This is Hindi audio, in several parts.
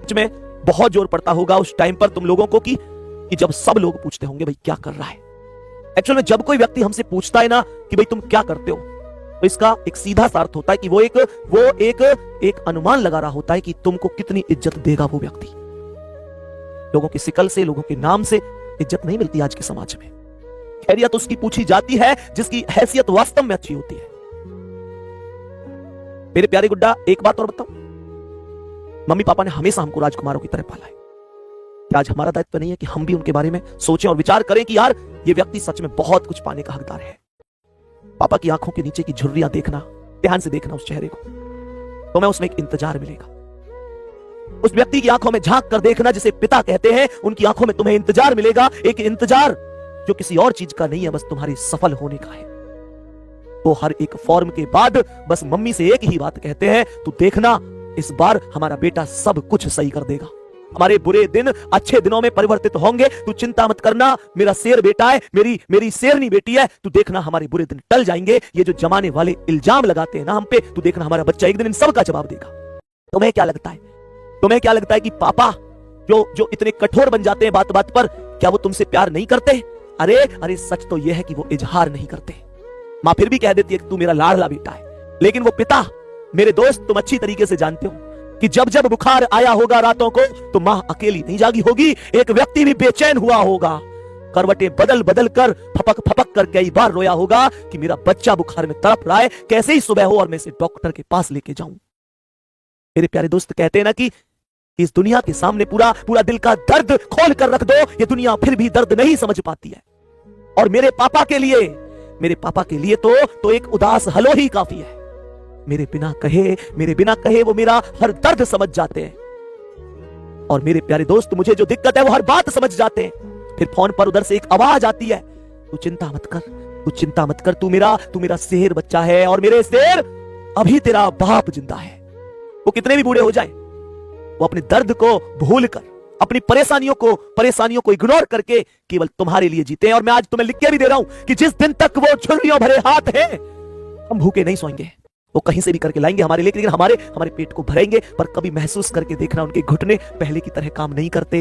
सच में बहुत जोर पड़ता होगा उस टाइम पर तुम लोगों को कि जब सब लोग पूछते होंगे भाई क्या कर रहा है। एक्चुअल में जब कोई व्यक्ति हमसे पूछता है ना कि भाई तुम क्या करते हो, तो इसका एक सीधा सा अर्थ होता है कि वो एक अनुमान लगा रहा होता है कि तुमको कितनी इज्जत देगा वो व्यक्ति। लोगों की शिकल से, लोगों के नाम से इज्जत नहीं मिलती आज के समाज में। खैरियत उसकी पूछी जाती है जिसकी हैसियत वास्तव में अच्छी होती है। मेरे प्यारे गुड्डा, एक बात और बताऊं, मम्मी पापा ने हमेशा हमको राजकुमारों की तरह पाला है। क्या आज हमारा दायित्व नहीं है कि हम भी उनके बारे में सोचें और विचार करें कि यार ये व्यक्ति सच में बहुत कुछ पाने का हकदार है। पापा की आंखों के नीचे की झुर्रियां देखना, ध्यान से देखना उस चेहरे को, तो मैं उसमें एक इंतजार मिलेगा। उस व्यक्ति की आंखों में झांक कर देखना जिसे पिता कहते हैं, उनकी आंखों में तुम्हें इंतजार मिलेगा, एक इंतजार जो किसी और चीज का नहीं है, बस तुम्हारी सफल होने का है। वो हर एक फॉर्म के बाद बस मम्मी से एक ही बात कहते हैं, तू देखना इस बार हमारा बेटा सब कुछ सही कर देगा, हमारे बुरे दिन अच्छे दिनों में परिवर्तित होंगे, तू चिंता मत करना, मेरा शेर बेटा है, मेरी शेरनी बेटी है, तू देखना हमारे बुरे दिन टल जाएंगे। ये जो जमाने वाले इल्जाम लगाते हैं ना हम पे, तू देखना हमारा बच्चा एक दिन इन सब का जवाब देगा। तुम्हें क्या लगता है, तुम्हें क्या लगता है कि पापा जो इतने कठोर बन जाते हैं बात बात पर, क्या वो तुमसे प्यार नहीं करते? अरे सच तो यह है कि वो इजहार नहीं करते। मां फिर भी कह देती है कि तू मेरा लाडला बेटा है, लेकिन वो पिता, मेरे दोस्त तुम अच्छी तरीके से जानते हो कि जब जब बुखार आया होगा रातों को, तो मां अकेली नहीं जागी होगी, एक व्यक्ति भी बेचैन हुआ होगा, करवटें बदल बदल कर फपक फपक कर कई बार रोया होगा कि मेरा बच्चा बुखार में तड़प रहा है, कैसे ही सुबह हो और मैं इसे डॉक्टर के पास लेके जाऊं। मेरे प्यारे दोस्त कहते हैं ना कि इस दुनिया के सामने पूरा दिल का दर्द खोल कर रख दो, ये दुनिया फिर भी दर्द नहीं समझ पाती है। और मेरे पापा के लिए तो एक उदास हलो ही काफी है। मेरे बिना कहे वो मेरा हर दर्द समझ जाते हैं। और मेरे प्यारे दोस्त, मुझे जो दिक्कत है वो हर बात समझ जाते हैं। फिर फोन पर उधर से एक आवाज आती है, तू चिंता मत कर, तू मेरा शेर बच्चा है, और मेरे शेर अभी तेरा बाप जिंदा है। वो कितने भी बूढ़े हो जाए, वो अपने दर्द को भूलकर, अपनी परेशानियों को इग्नोर करके केवल तुम्हारे लिए जीते हैं। और मैं आज तुम्हें लिख के भी दे रहा हूं कि जिस दिन तक वो झुर्रियों भरे हाथ हैं, हम भूखे नहीं सोएंगे। वो कहीं से भी करके लाएंगे हमारे लिए, लेकिन हमारे पेट को भरेंगे। पर कभी महसूस करके देखना, उनके घुटने पहले की तरह काम नहीं करते,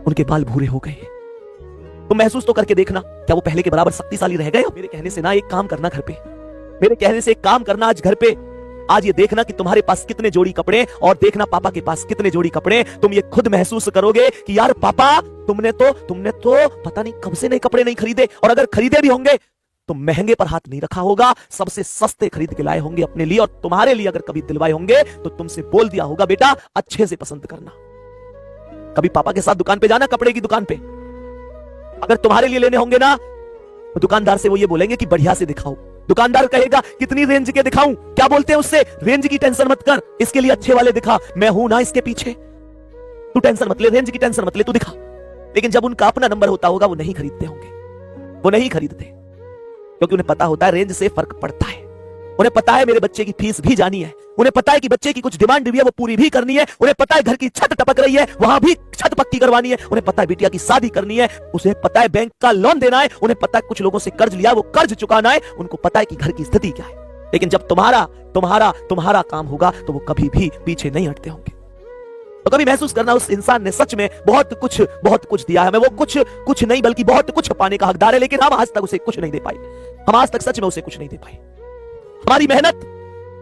उनके बाल भूरे हो गए। तो महसूस तो करके देखना, क्या वो पहले के बराबर शक्तिशाली रह गए? मेरे कहने से ना एक काम करना घर पे, मेरे कहने से एक काम करना आज घर पे। आज ये देखना कि तुम्हारे पास कितने जोड़ी कपड़े, और देखना पापा के पास कितने जोड़ी कपड़े। तुम ये खुद महसूस करोगे कि यार पापा, तुमने तो पता नहीं कब से नए कपड़े नहीं खरीदे, और अगर खरीदे भी होंगे तो महंगे पर हाथ नहीं रखा होगा, सबसे सस्ते खरीद के लाए होंगे अपने लिए। और तुम्हारे लिए अगर कभी दिलवाए होंगे तो तुमसे बोल दिया होगा, बेटा अच्छे से पसंद करना। कभी पापा के साथ दुकान पे जाना, कपड़े की दुकान पे, अगर तुम्हारे लिए लेने होंगे ना, तो दुकानदार से वो ये बोलेंगे कि बढ़िया से दिखाओ। दुकानदार कहेगा कितनी रेंज के दिखाऊं? क्या बोलते हैं उससे, रेंज की टेंशन मत कर, इसके लिए अच्छे वाले दिखा, मैं हूं ना इसके पीछे, तू टेंशन मत ले, रेंज की टेंशन मत ले, तू दिखा। लेकिन जब उनका अपना नंबर होता होगा, वो नहीं खरीदते होंगे, वो नहीं खरीदते, क्योंकि उन्हें पता होता है रेंज से फर्क पड़ता है। उन्हें पता है मेरे बच्चे की फीस भी जानी है, उन्हें पता है कि बच्चे की कुछ डिमांड भी है वो पूरी भी करनी है, उन्हें पता है घर की छत टपक रही है वहां भी छत पक्की करवानी है, उन्हें पता है बिटिया की शादी करनी है, उसे पता है बैंक का लोन देना है, उन्हें पता है कुछ लोगों से कर्ज लिया वो कर्ज चुकाना है, उनको पता है कि घर की स्थिति क्या है। लेकिन जब तुम्हारा काम होगा तो वो कभी भी पीछे नहीं हटते होंगे। तो कभी महसूस करना, उस इंसान ने सच में बहुत कुछ दिया है हमें, वो कुछ नहीं बल्कि बहुत कुछ पाने का हकदार है, लेकिन हम आज तक उसे कुछ नहीं दे पाए, हम आज तक सच में उसे कुछ नहीं दे पाए। हमारी मेहनत,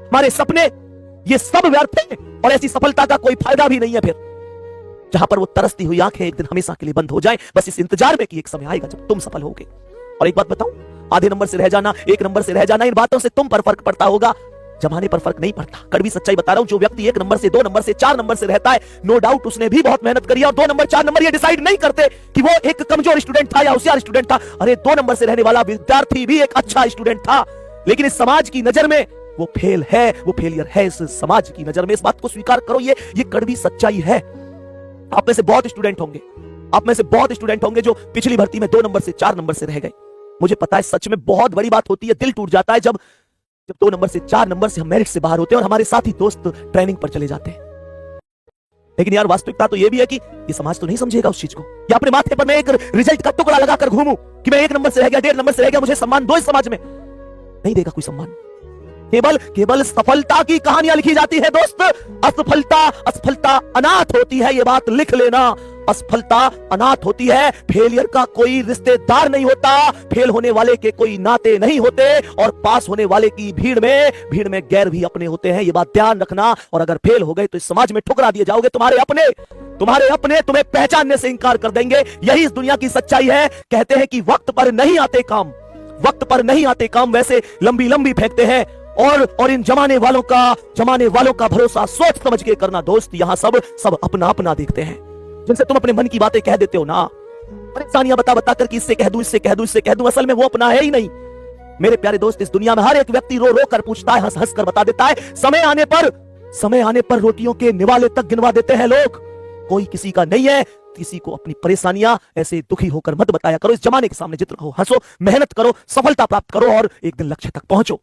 हमारे सपने, ये सब व्यर्थ है, और ऐसी सफलता का कोई फायदा भी नहीं है। फिर जहां पर वो तरसती हुई आंखें एक दिन हमेशा के लिए बंद हो जाएं, बस इस इंतजार में कि एक समय आएगा जब तुम सफल होगे। और एक बात बताऊं, आधे नंबर से रह जाना, एक नंबर से रह जाना, इन बातों से तुम पर फर्क पड़ता होगा, जमाने पर फर्क नहीं पड़ता। कड़वी सच्चाई बता रहा हूं, जो व्यक्ति 1 नंबर से 2 नंबर से 4 नंबर से रहता है, नो डाउट उसने भी बहुत मेहनत करी है। और 2 नंबर 4 नंबर ये डिसाइड नहीं करते कि वो एक कमजोर स्टूडेंट था या होशियार स्टूडेंट था। अरे 2 नंबर से रहने वाला विद्यार्थी भी एक अच्छा स्टूडेंट था, लेकिन इस समाज की नजर में वो फेल है, वो फेलियर है इस समाज की नजर में। इस बात को स्वीकार करो, ये कड़वी सच्चाई है। आप में से बहुत स्टूडेंट होंगे जो पिछली भर्ती में 2 नंबर से 4 नंबर से रह गए। मुझे पता है सच में बहुत बड़ी बात होती है, दिल टूट जाता है जब 2 नंबर से 4 नंबर से हम मेरिट से बाहर होते हैं और हमारे साथी दोस्त ट्रेनिंग पर चले जाते हैं। लेकिन यार वास्तविकता तो ये भी है कि ये समाज तो नहीं समझेगा उस चीज को। या अपने माथे पर मैं एक रिजल्ट का टुकड़ा लगाकर घूमूं कि मैं 1 नंबर से रह गया, 1.5 नंबर से रह गया, मुझे सम्मान दो इस समाज में, नहीं देगा कोई सम्मान। केवल केवल सफलता की कहानियां लिखी जाती है दोस्त। असफलता असफलता अनाथ होती है, ये बात लिख लेना। असफलता अनाथ होती है। फेलियर का कोई रिश्तेदार नहीं होता, फेल होने वाले के कोई नाते नहीं होते, और पास होने वाले की भीड़ में गैर भी अपने होते हैं, ये बात ध्यान रखना। और अगर फेल हो गए तो इस समाज में ठुकरा दिए जाओगे। तुम्हारे अपने तुम्हें पहचानने से इंकार कर देंगे। यही इस दुनिया की सच्चाई है। कहते हैं कि वक्त पर नहीं आते काम, वक्त पर नहीं आते काम वैसे लंबी लंबी फेंकते हैं। और इन जमाने वालों का भरोसा सोच समझ के करना दोस्त। यहां सब अपना अपना देखते हैं। जिनसे तुम अपने मन की बातें कह देते हो ना, परेशानियां बता कर कि इससे कह दूं, असल में वो अपना है ही नहीं। मेरे प्यारे दोस्त, इस दुनिया में हर एक व्यक्ति रो रो कर पूछता है, हंस हंस कर बता देता है। समय आने पर रोटियों के निवाले तक गिनवा देते हैं लोग। कोई किसी का नहीं है। किसी को अपनी परेशानियां ऐसे दुखी होकर मत बताया करो। इस जमाने के सामने जितना हो हंसो, मेहनत करो, सफलता प्राप्त करो और एक दिन लक्ष्य तक पहुंचो।